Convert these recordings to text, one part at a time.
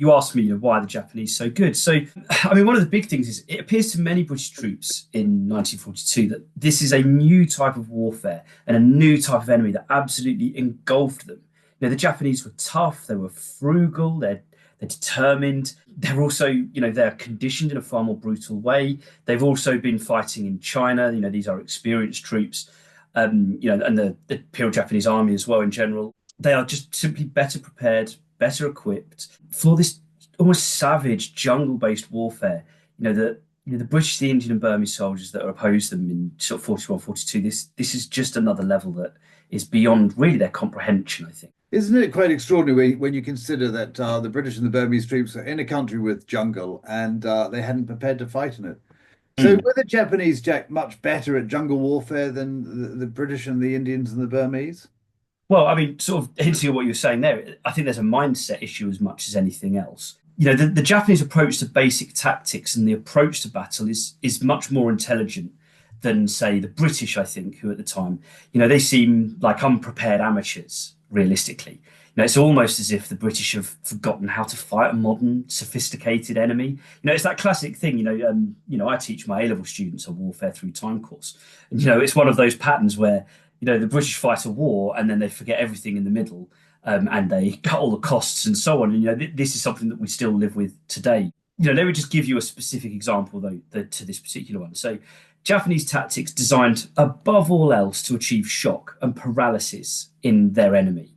You asked me, why are the Japanese so good? So, I mean, one of the big things is it appears to many British troops in 1942 that this is a new type of warfare and a new type of enemy that absolutely engulfed them. The Japanese were tough, they were frugal, they're determined. They're also, they're conditioned in a far more brutal way. They've also been fighting in China. These are experienced troops, and the Imperial Japanese Army as well in general. They are just simply better prepared, better equipped for this almost savage jungle-based warfare. The British, the Indian and Burmese soldiers that opposed them in sort of 41, 42, this is just another level that is beyond really their comprehension, I think. Isn't it quite extraordinary when you consider that the British and the Burmese troops are in a country with jungle and they hadn't prepared to fight in it? So Mm. were the Japanese, Jack, much better at jungle warfare than the British and the Indians and the Burmese? Well, I mean, sort of hinting at what you were saying there, I think there's a mindset issue as much as anything else. The Japanese approach to basic tactics and the approach to battle is much more intelligent than, say, the British, I think, who at the time, they seem like unprepared amateurs, realistically. It's almost as if the British have forgotten how to fight a modern, sophisticated enemy. It's that classic thing. I teach my A-level students a warfare through time course, and it's one of those patterns where the British fight a war and then they forget everything in the middle, and they cut all the costs and so on. And this is something that we still live with today. Let me just give you a specific example though to this particular one. So, Japanese tactics designed above all else to achieve shock and paralysis in their enemy.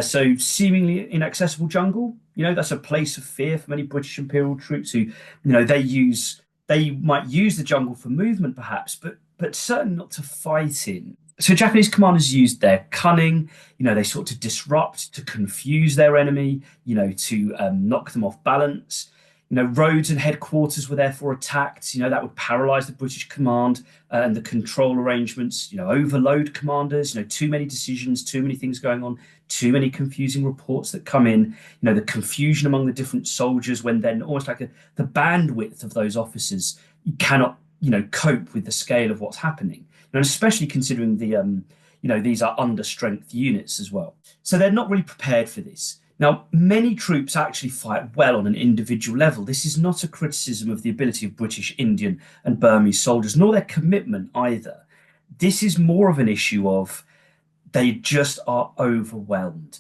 So seemingly inaccessible jungle, that's a place of fear for many British Imperial troops who, they might use the jungle for movement perhaps, but certainly not to fight in. So Japanese commanders used their cunning, they sought to disrupt, to confuse their enemy, to knock them off balance. Roads and headquarters were therefore attacked. That would paralyze the British command and the control arrangements, overload commanders, too many decisions, too many things going on, too many confusing reports that come in, the confusion among the different soldiers when then almost like the bandwidth of those officers cannot, cope with the scale of what's happening. And especially considering these are under strength units as well. So they're not really prepared for this. Now, many troops actually fight well on an individual level. This is not a criticism of the ability of British, Indian, and Burmese soldiers, nor their commitment either. This is more of an issue of they just are overwhelmed.